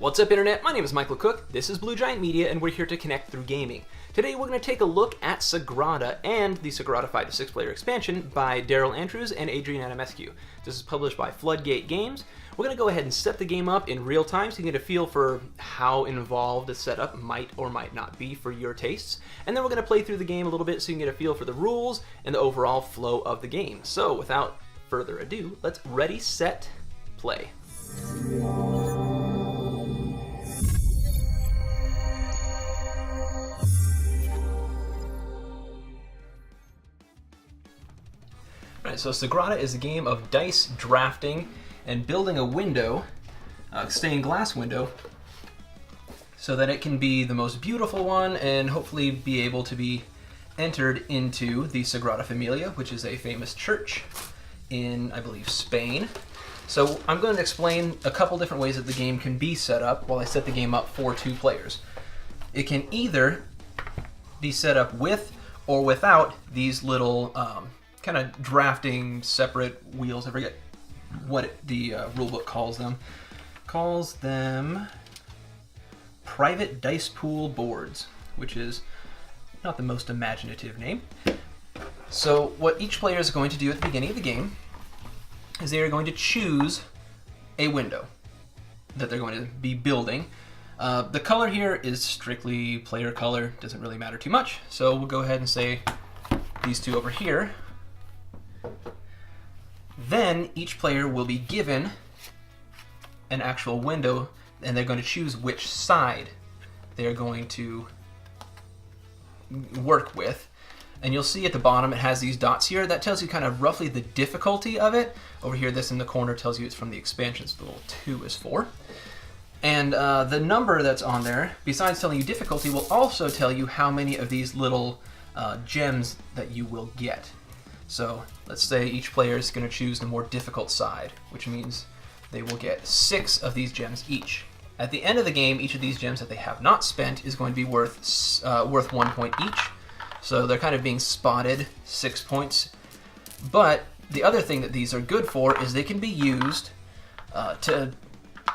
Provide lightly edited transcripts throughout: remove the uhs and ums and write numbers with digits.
What's up, Internet? My name is Michael Cook, this is Blue Giant Media, and we're here to connect through gaming. Today we're going to take a look at Sagrada and the Sagrada 5 to 6 player expansion by Daryl and Adrian Adamescu. This is published by Floodgate Games. We're going to go ahead and set the game up in real time so you can get a feel for how involved a setup might or might not be for your tastes. And then we're going to play through the game a little bit so you can get a feel for the rules and the overall flow of the game. So without further ado, let's ready, set, play. Alright, so Sagrada is a game of dice drafting and building a window, stained glass window, so that it can be the most beautiful one and hopefully be able to be entered into the Sagrada Familia, which is a famous church in, I believe, Spain. So I'm going to explain a couple different ways that the game can be set up while I set the game up for 2 players. It can either be set up with or without these little kind of drafting separate wheels. I forget what the rulebook calls them. Calls them private dice pool boards, which is not the most imaginative name. So what each player is going to do at the beginning of the game is they are going to choose a window that they're going to be building. The color here is strictly player color, doesn't really matter too much. So we'll go ahead and say these 2 over here. Then each player will be given an actual window, and they're going to choose which side they're going to work with. And you'll see at the bottom it has these dots here. That tells you kind of roughly the difficulty of it. Over here, this in the corner tells you it's from the expansion, so the little 2 is for. And the number that's on there, besides telling you difficulty, will also tell you how many of these little gems that you will get. So let's say each player is going to choose the more difficult side, which means they will get 6 of these gems each. At the end of the game, each of these gems that they have not spent is going to be worth 1 point each. So they're kind of being spotted 6 points. But the other thing that these are good for is they can be used to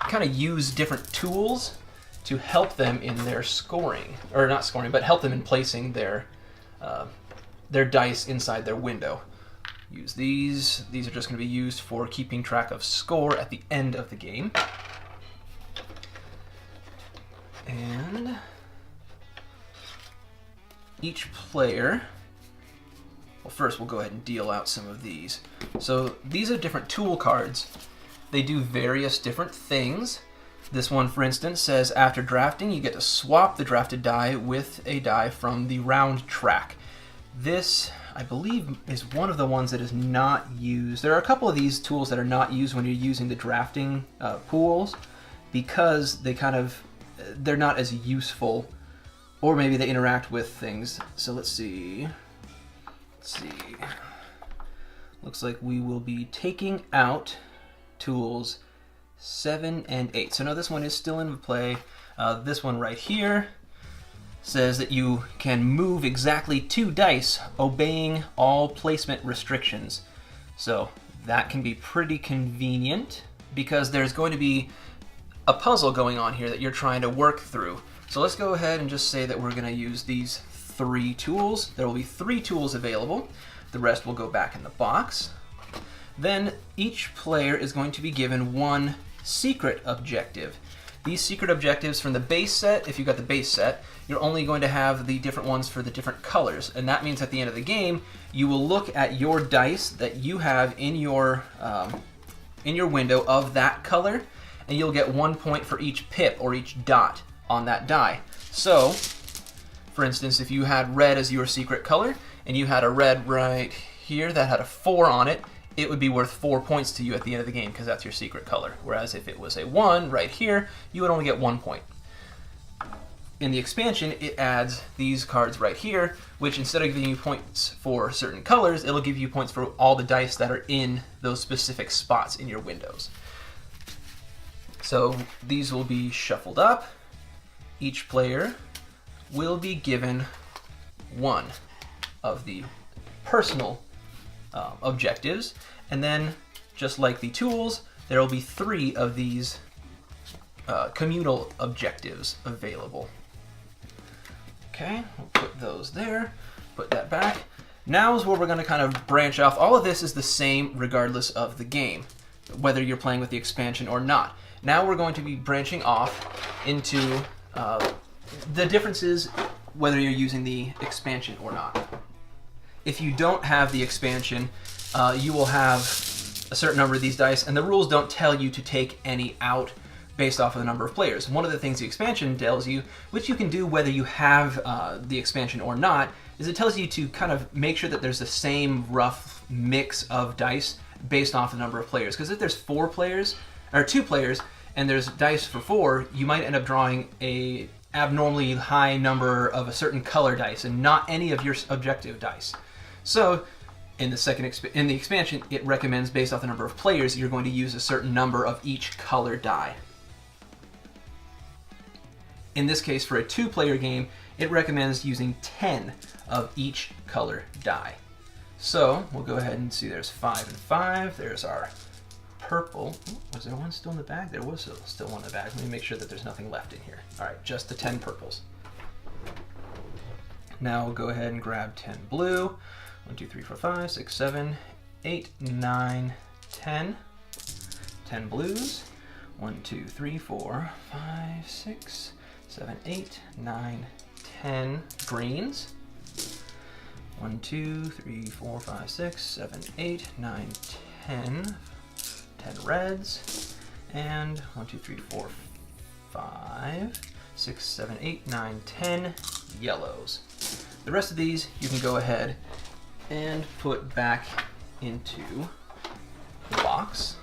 kind of use different tools to help them in their scoring, or not scoring, but help them in placing their dice inside their window. Use these. These are just going to be used for keeping track of score at the end of the game. And each player, well, first we'll go ahead and deal out some of these. So these are different tool cards. They do various different things. This one, for instance, says after drafting, you get to swap the drafted die with a die from the round track. This, I believe, is one of the ones that is not used. There are a couple of these tools that are not used when you're using the drafting pools because they're not as useful, or maybe they interact with things. So let's see. Looks like we will be taking out tools 7 and 8. So no, this one is still in play. This one right here says that you can move exactly 2 dice, obeying all placement restrictions. So that can be pretty convenient because there's going to be a puzzle going on here that you're trying to work through. So let's go ahead and just say that we're going to use these 3 tools. There will be 3 tools available. The rest will go back in the box. Then each player is going to be given 1 secret objective. These secret objectives from the base set, if you've got the base set, you're only going to have the different ones for the different colors. And that means at the end of the game, you will look at your dice that you have in your window of that color, and you'll get 1 point for each pip or each dot on that die. So, for instance, if you had red as your secret color, and you had a red right here that had a 4 on it, it would be worth 4 points to you at the end of the game because that's your secret color. Whereas if it was a 1 right here, you would only get 1 point. In the expansion, it adds these cards right here, which instead of giving you points for certain colors, it'll give you points for all the dice that are in those specific spots in your windows. So these will be shuffled up. Each player will be given 1 of the personal objectives, and then just like the tools, there will be 3 of these communal objectives available. Okay, we'll put those there, put that back. Now is where we're going to kind of branch off. All of this is the same regardless of the game, whether you're playing with the expansion or not. Now we're going to be branching off into the differences whether you're using the expansion or not. If you don't have the expansion, you will have a certain number of these dice, and the rules don't tell you to take any out based off of the number of players. One of the things the expansion tells you, which you can do whether you have the expansion or not, is it tells you to kind of make sure that there's the same rough mix of dice based off the number of players. Because if there's 4 players, or 2 players, and there's dice for 4, you might end up drawing a abnormally high number of a certain color dice and not any of your objective dice. So in the expansion, it recommends based off the number of players, you're going to use a certain number of each color die. In this case, for a 2-player game, it recommends using 10 of each color die. So we'll go ahead and see there's 5 and 5. There's our purple. Ooh, was there one still in the bag? There was still one in the bag. Let me make sure that there's nothing left in here. All right, just the 10 purples. Now we'll go ahead and grab 10 blue. 1, 2, 3, 4, 5, 6, 7, 8, 9, 10. 10 blues. 1, 2, 3, 4, 5, 6, 7, 8, 9, 10 greens. 1, 2, 3, 4, 5, 6, 7, 8, 9, 10. 10 reds. And 1, 2, 3, 4, 5, 6, 7, 8, 9, 10 yellows. The rest of these you can go ahead and put back into the box.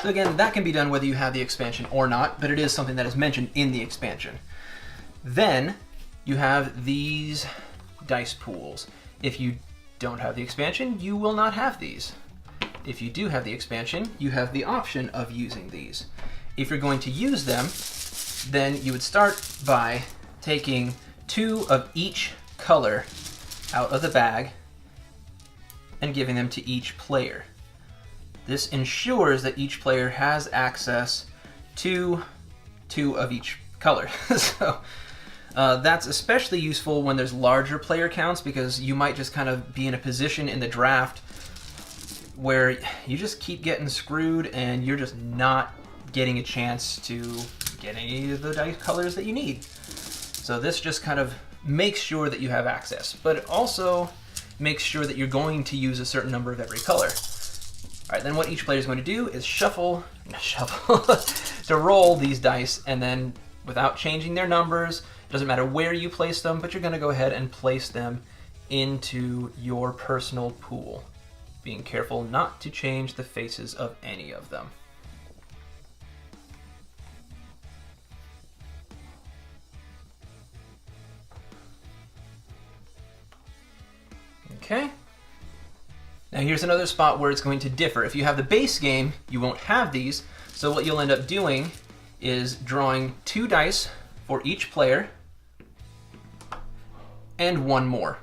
So again, that can be done whether you have the expansion or not, but it is something that is mentioned in the expansion. Then you have these dice pools. If you don't have the expansion, you will not have these. If you do have the expansion, you have the option of using these. If you're going to use them, then you would start by taking 2 of each color out of the bag and giving them to each player. This ensures that each player has access to 2 of each color. So that's especially useful when there's larger player counts, because you might just kind of be in a position in the draft where you just keep getting screwed and you're just not getting a chance to get any of the dice colors that you need. So this just kind of makes sure that you have access, but it also makes sure that you're going to use a certain number of every color. All right, then what each player is going to do is to roll these dice, and then without changing their numbers, it doesn't matter where you place them, but you're going to go ahead and place them into your personal pool, being careful not to change the faces of any of them. Okay. Now here's another spot where it's going to differ. If you have the base game, you won't have these. So what you'll end up doing is drawing 2 dice for each player and 1 more.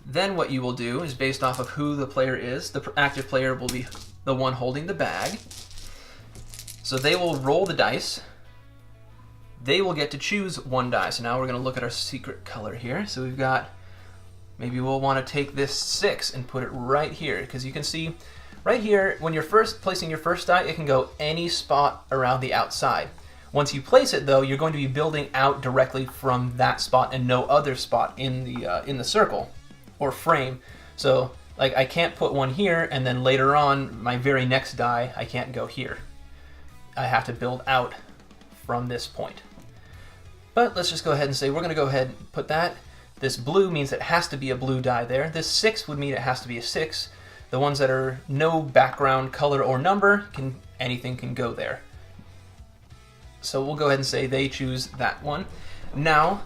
Then what you will do is, based off of who the player is, the active player will be the one holding the bag. So they will roll the dice. They will get to choose 1 die. So now we're going to look at our secret color here. So we've got, maybe we'll want to take this 6 and put it right here, because you can see right here, when you're first placing your first die, it can go any spot around the outside. Once you place it, though, you're going to be building out directly from that spot and no other spot in the circle or frame. So, like, I can't put one here, and then later on, my very next die, I can't go here. I have to build out from this point. But let's just go ahead and say we're going to go ahead and put that. This blue means it has to be a blue die there. This 6 would mean it has to be a 6. The ones that are no background color or number, anything can go there. So we'll go ahead and say they choose that one. Now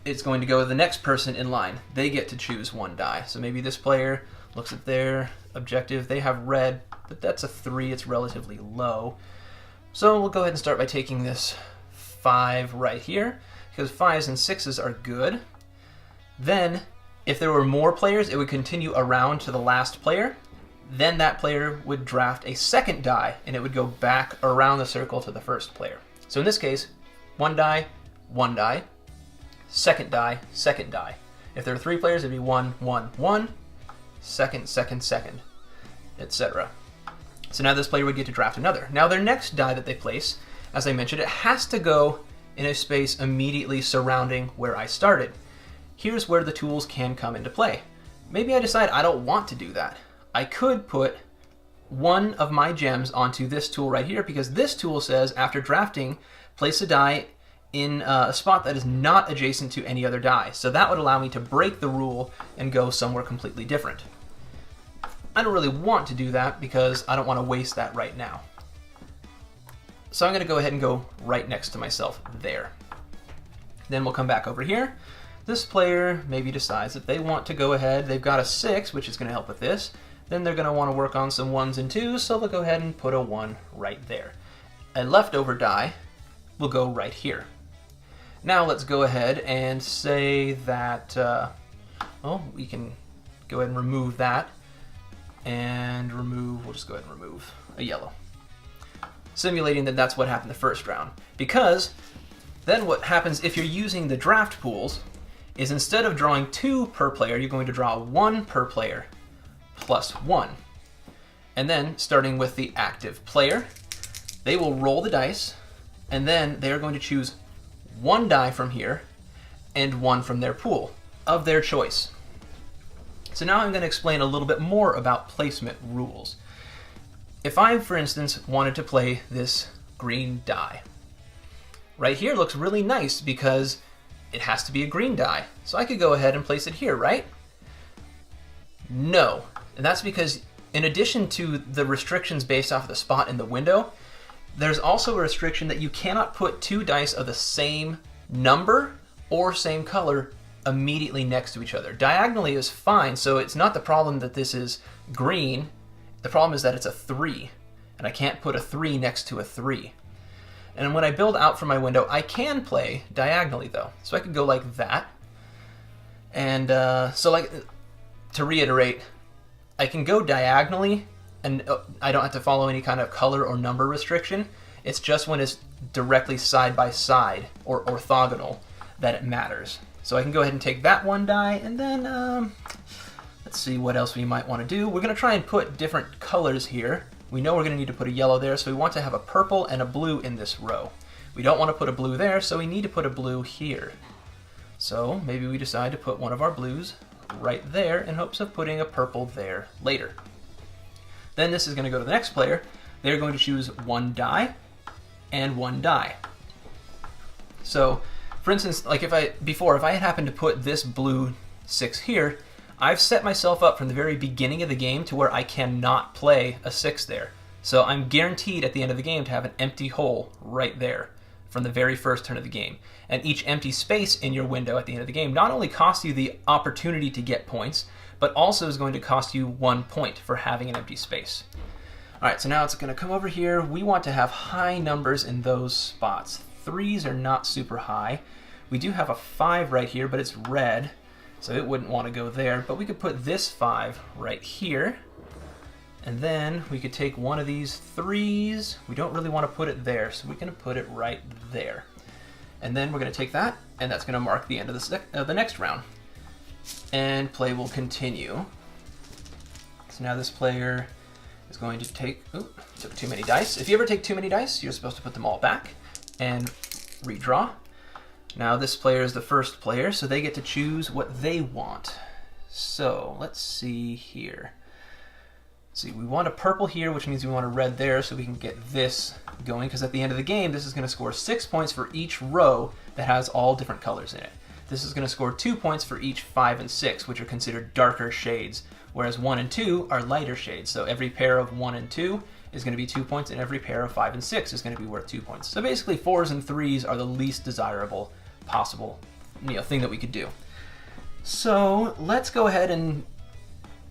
it's going to go to the next person in line. They get to choose 1 die. So maybe this player looks at their objective. They have red, but that's a 3. It's relatively low. So we'll go ahead and start by taking this 5 right here. because 5s and 6s are good. Then, if there were more players, it would continue around to the last player. Then that player would draft a second die, and it would go back around the circle to the first player. So in this case, 1 die, 1 die, second die, second die. If there are 3 players, it'd be 1, 1, 1, second, second, second, etc. So now this player would get to draft another. Now their next die that they place, as I mentioned, it has to go in a space immediately surrounding where I started. Here's where the tools can come into play. Maybe I decide I don't want to do that. I could put one of my gems onto this tool right here, because this tool says after drafting, place a die in a spot that is not adjacent to any other die. So that would allow me to break the rule and go somewhere completely different. I don't really want to do that because I don't want to waste that right now. So I'm going to go ahead and go right next to myself there. Then we'll come back over here. This player maybe decides that they want to go ahead. They've got a 6, which is going to help with this. Then they're going to want to work on some 1s and 2s, so they'll go ahead and put a 1 right there. A leftover die will go right here. Now let's go ahead and say that, well, we can go ahead and remove that. And we'll just go ahead and remove a yellow. Simulating that that's what happened the first round. Because then what happens if you're using the draft pools is instead of drawing 2 per player, you're going to draw 1 per player plus 1. And then starting with the active player, they will roll the dice, and then they are going to choose 1 die from here and 1 from their pool of their choice. So now I'm going to explain a little bit more about placement rules. If I, for instance, wanted to play this green die, right here looks really nice because it has to be a green die. So I could go ahead and place it here, right? No. And that's because in addition to the restrictions based off of the spot in the window, there's also a restriction that you cannot put 2 dice of the same number or same color immediately next to each other. Diagonally is fine, so it's not the problem that this is green. The problem is that it's a 3, and I can't put a 3 next to a 3. And when I build out from my window, I can play diagonally though. So I could go like that. And so like, to reiterate, I can go diagonally and I don't have to follow any kind of color or number restriction. It's just when it's directly side by side or orthogonal that it matters. So I can go ahead and take that 1 die, and then let's see what else we might want to do. We're going to try and put different colors here. We know we're going to need to put a yellow there, so we want to have a purple and a blue in this row. We don't want to put a blue there, so we need to put a blue here. So maybe we decide to put one of our blues right there in hopes of putting a purple there later. Then this is going to go to the next player. They're going to choose 1 die and 1 die. So, for instance, like if I had happened to put this blue 6 here, I've set myself up from the very beginning of the game to where I cannot play a 6 there. So I'm guaranteed at the end of the game to have an empty hole right there from the very first turn of the game. And each empty space in your window at the end of the game not only costs you the opportunity to get points, but also is going to cost you 1 point for having an empty space. Alright, so now it's going to come over here. We want to have high numbers in those spots. 3s are not super high. We do have a 5 right here, but it's red, so it wouldn't want to go there. But we could put this 5 right here, and then we could take one of these 3s. We don't really want to put it there, so we're going to put it right there. And then we're going to take that, and that's going to mark the end of the next round. And play will continue. So now this player is going to take, took too many dice. If you ever take too many dice, you're supposed to put them all back and redraw. Now this player is the first player, so they get to choose what they want. So let's see here. Let's see, we want a purple here, which means we want a red there, so we can get this going, because at the end of the game, this is going to score 6 points for each row that has all different colors in it. This is going to score 2 points for each 5 and 6, which are considered darker shades, whereas 1 and 2 are lighter shades. So every pair of 1 and 2 is going to be 2 points, and every pair of 5 and 6 is going to be worth 2 points. So basically 4s and 3s are the least desirable possible thing that we could do. So let's go ahead and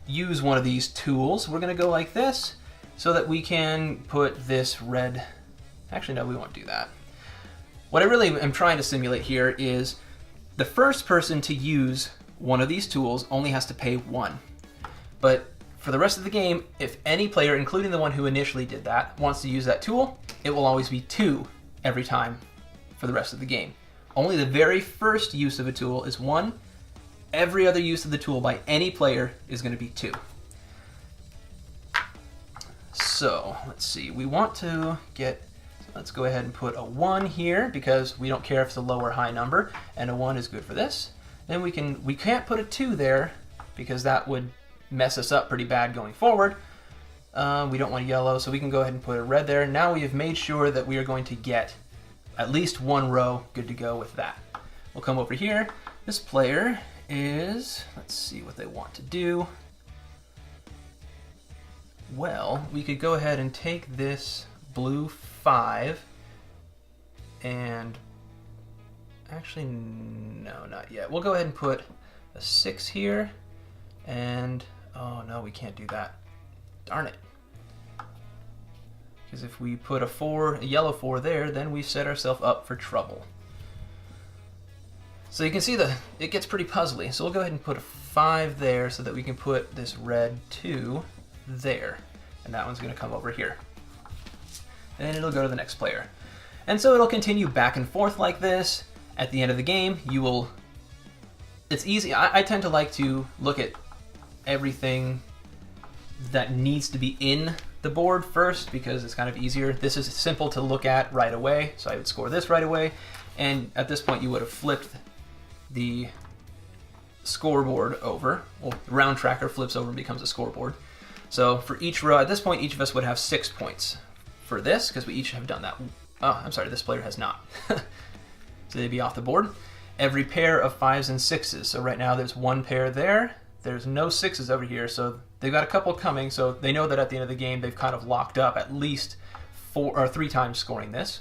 use one of these tools. We're going to go like this so that we can put this red. Actually, no, we won't do that. What I really am trying to simulate here is the first person to use one of these tools only has to pay 1. But for the rest of the game, if any player, including the one who initially did that, wants to use that tool, it will always be 2 every time for the rest of the game. Only the very first use of a tool is 1. Every other use of the tool by any player is going to be 2. So let's see, we want to get, let's go ahead and put a 1 here because we don't care if it's a low or high number, and a 1 is good for this. Then we can't put a 2 there because that would mess us up pretty bad going forward. We don't want yellow, so we can go ahead and put a red there. Now we have made sure that we are going to get at least 1 row good to go with that. We'll come over here. This player is, let's see what they want to do. Well, we could go ahead and take this blue 5 and actually, no, not yet. We'll go ahead and put a 6 here and, oh no, we can't do that. Darn it. Because if we put a yellow 4 there, then we set ourselves up for trouble. So you can see that it gets pretty puzzly. So we'll go ahead and put a 5 there so that we can put this red 2 there. And that one's going to come over here. And it'll go to the next player. And so it'll continue back and forth like this. At the end of the game, you will... It's easy. I tend to like to look at everything that needs to be in the board first because it's kind of easier. This is simple to look at right away, so I would score this right away. And at this point, you would have flipped the scoreboard over. Well, the round tracker flips over and becomes a scoreboard. So for each row, at this point, each of us would have 6 points for this because we each have done that. Oh, I'm sorry, this player has not. So they'd be off the board. Every pair of 5s and 6s. So right now there's 1 pair there. There's no 6s over here, so they've got a couple coming, so they know that at the end of the game they've kind of locked up at least 4 or 3 times scoring this.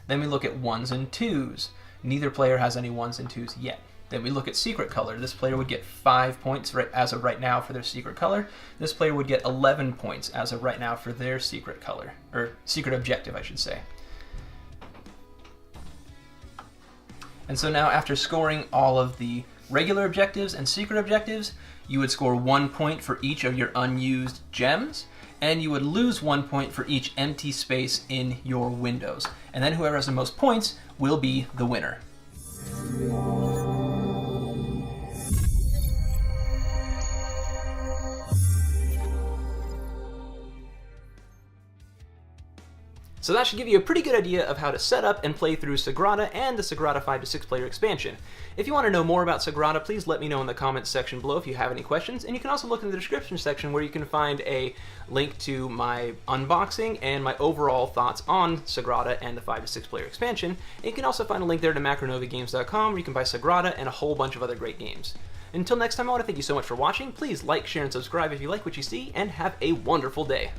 Then we look at 1s and 2s. Neither player has any 1s and 2s yet. Then we look at secret color. This player would get 5 points as of right now for their secret color. This player would get 11 points as of right now for their secret color, or secret objective, I should say. And so now after scoring all of the regular objectives and secret objectives, you would score 1 point for each of your unused gems, and you would lose 1 point for each empty space in your windows. And then whoever has the most points will be the winner. So that should give you a pretty good idea of how to set up and play through Sagrada and the Sagrada 5 to 6 player expansion. If you want to know more about Sagrada, please let me know in the comments section below if you have any questions, and you can also look in the description section where you can find a link to my unboxing and my overall thoughts on Sagrada and the 5 to 6 player expansion. And you can also find a link there to macronovagames.com where you can buy Sagrada and a whole bunch of other great games. Until next time, I want to thank you so much for watching. Please like, share, and subscribe if you like what you see, and have a wonderful day.